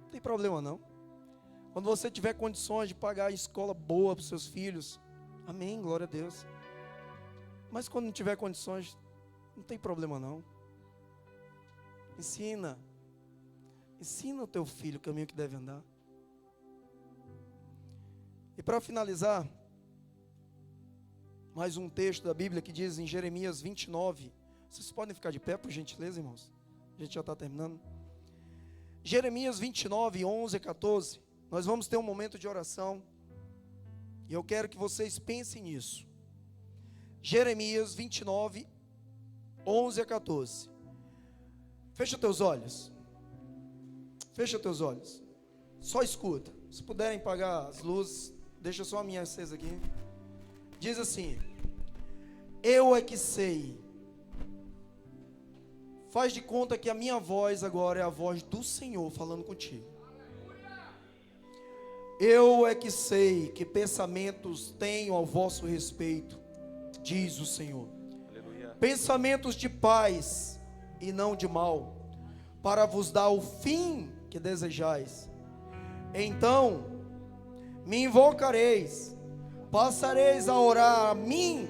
não tem problema não. Quando você tiver condições de pagar a escola boa para os seus filhos, amém, glória a Deus. Mas quando não tiver condições, não tem problema não. Ensina o teu filho o caminho que deve andar. E para finalizar, mais um texto da Bíblia que diz em Jeremias 29. Vocês podem ficar de pé, por gentileza, irmãos? A gente já está terminando. Jeremias 29, 11 a 14. Nós vamos ter um momento de oração. E eu quero que vocês pensem nisso. Jeremias 29, 11 a 14. Fecha teus olhos. Fecha teus olhos. Só escuta. Se puderem apagar as luzes, deixa só a minha acesa aqui. Diz assim: eu é que sei. Faz de conta que a minha voz agora é a voz do Senhor falando contigo. Eu é que sei que pensamentos tenho ao vosso respeito, diz o Senhor. Aleluia. Pensamentos de paz e não de mal, para vos dar o fim que desejais. Então me invocareis, passareis a orar a mim,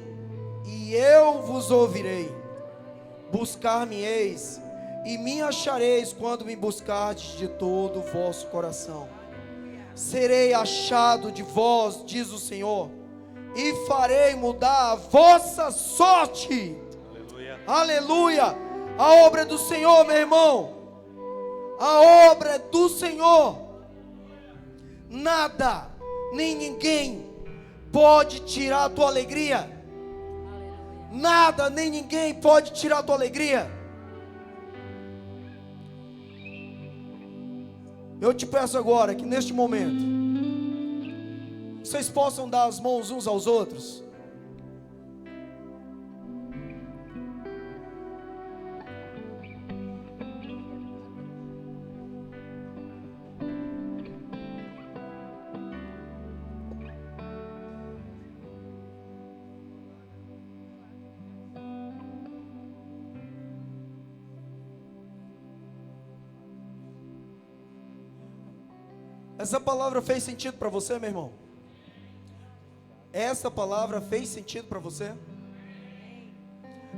e eu vos ouvirei. Buscar-me-eis, e me achareis quando me buscardes de todo o vosso coração. Serei achado de vós, diz o Senhor, e farei mudar a vossa sorte. Aleluia. Aleluia. A obra do Senhor, meu irmão, A obra é do Senhor. Nada, nem ninguém pode tirar a tua alegria. Nada, nem ninguém pode tirar a tua alegria. Eu te peço agora que neste momento vocês possam dar as mãos uns aos outros. Essa palavra fez sentido para você, meu irmão? Essa palavra fez sentido para você?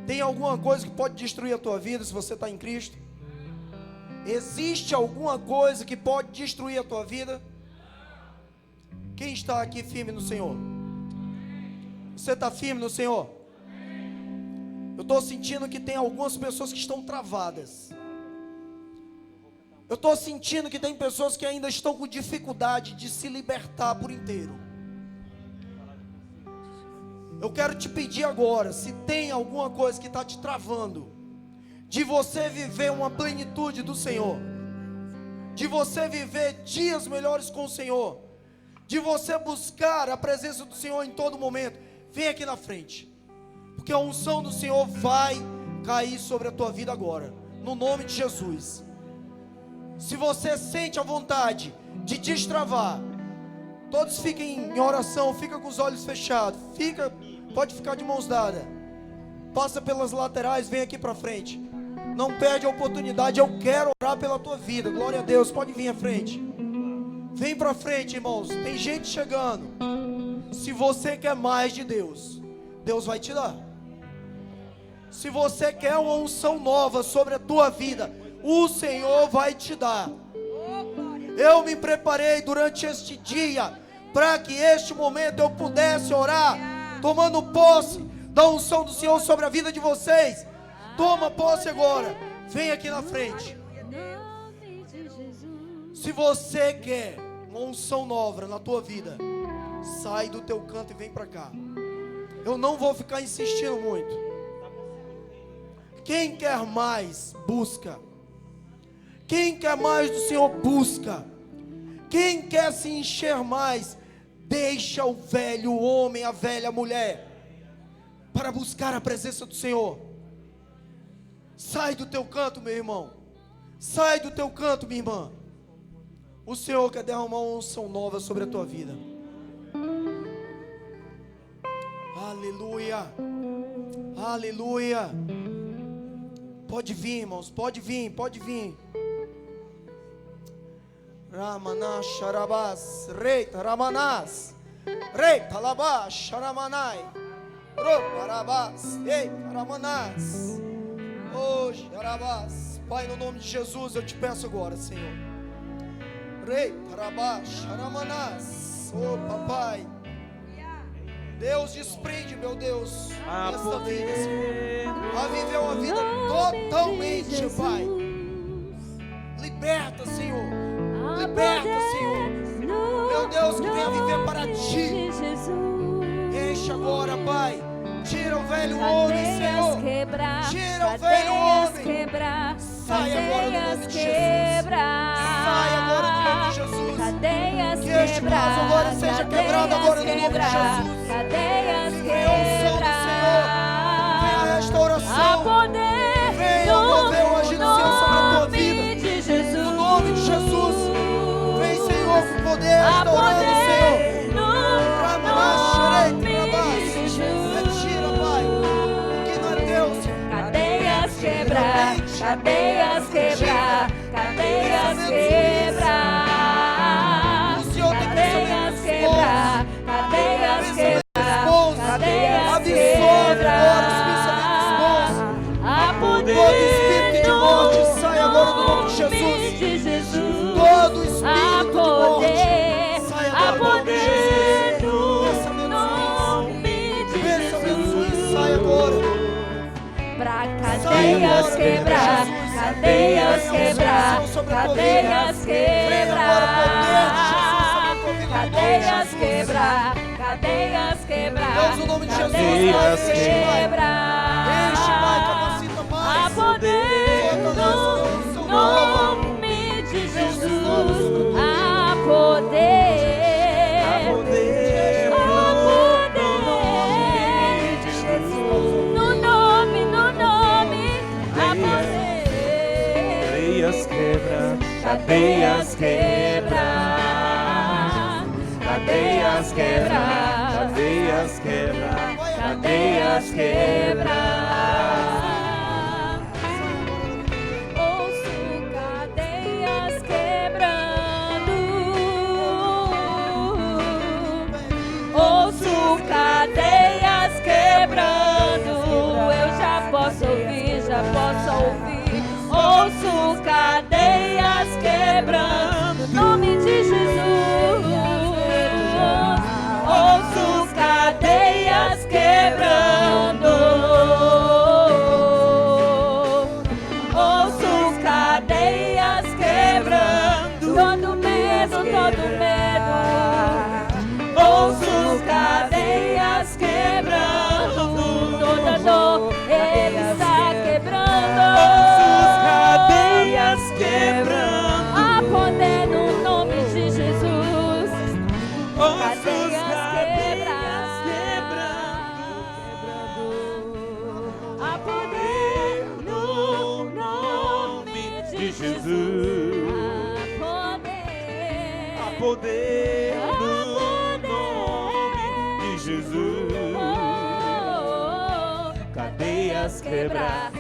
Tem alguma coisa que pode destruir a tua vida se você está em Cristo? Existe alguma coisa que pode destruir a tua vida? Quem está aqui firme no Senhor? Você está firme no Senhor? Eu estou sentindo que tem algumas pessoas que estão travadas. Eu estou sentindo que tem pessoas que ainda estão com dificuldade de se libertar por inteiro. Eu quero te pedir agora, se tem alguma coisa que está te travando, de você viver uma plenitude do Senhor, de você viver dias melhores com o Senhor, de você buscar a presença do Senhor em todo momento, vem aqui na frente, porque a unção do Senhor vai cair sobre a tua vida agora, no nome de Jesus. Se você sente a vontade de destravar, todos fiquem em oração, fica com os olhos fechados, pode ficar de mãos dadas, passa pelas laterais, vem aqui para frente, não perde a oportunidade. Eu quero orar pela tua vida, glória a Deus, pode vir à frente, vem para frente, irmãos, tem gente chegando. Se você quer mais de Deus, Deus vai te dar. Se você quer uma unção nova sobre a tua vida, o Senhor vai te dar. Eu me preparei durante este dia para que este momento eu pudesse orar, tomando posse da unção do Senhor sobre a vida de vocês. Toma posse agora, vem aqui na frente. Se você quer uma unção nova na tua vida, sai do teu canto e vem para cá. Eu não vou ficar insistindo muito. Quem quer mais, busca. Quem quer mais do Senhor, busca. Quem quer se encher mais, deixa o velho homem, a velha mulher, para buscar a presença do Senhor. Sai do teu canto, meu irmão. Sai do teu canto, minha irmã. O Senhor quer derramar uma unção nova sobre a tua vida. Aleluia. Aleluia. Pode vir, irmãos, pode vir, pode vir. Ramana Sharabas, Reita Ramanas, Reita Labas, Sharamanai, Roparabas, Eita Ramanas, Oh Sharabas. Pai, no nome de Jesus, eu te peço agora, Senhor. Reita Rabas, Sharamanás, oh papai. Deus, desprende, meu Deus, essa vida, Senhor, a viver uma vida totalmente, Pai. Liberta, Senhor. Liberta, Senhor. Meu Deus, que venha viver para Ti. Enche agora, Pai. Tira o velho homem, Senhor. Tira o velho homem. Sai agora no nome de Jesus. Sai agora no nome de Jesus. Que este braço agora seja quebrado agora no nome de Jesus. Venha a unção do Senhor. Venha a restauração. Venha mover o agir do Senhor sobre a tua vida. No nome de Jesus. Vem, Senhor, com poder, restaurando, Senhor. Retira, Pai, o que não é teu, Senhor. Cadeias quebrar, cadeias quebrar, cadeias quebrar. O Senhor tem cadeias pensamentos quebrar, bons. cadeias quebrar, Bons. cadeias Absorve agora os pensamentos bons. Todo espírito de morte sai agora no nome de Jesus. Todo espírito de morte sai agora no nome de Jesus. Pensamentos ruins sai agora. Pra cadeias quebrar, cadeias quebrar, cadeias cadeias quebrar, cadeias quebrar, Deus, o nome de Jesus, cadeias Pai, enche, Pai. quebrar. Enche, Pai, capacita mais. Há poder no nome de Jesus. Há poder. Há poder no nome de Jesus. No nome. Há poder. Cadeias quebra, cadeias quebra, cadeias quebra, cadeias quebra, cadeias quebra. Ouço cadeias quebrando. Ouço cadeias quebrando. Eu já posso ouvir, Ouço cadeias quebrando. Em nome de Jesus. Ouço cadeias quebrando. Ouço cadeias quebrando. Todo medo. Ouço cadeias quebrando. Toda dor ele está quebrando. Cadeias quebrando. Há poder no nome de Jesus. Cadeias quebrando. Há poder no nome de Jesus. Há Poder no nome de Jesus. cadeias quebrar,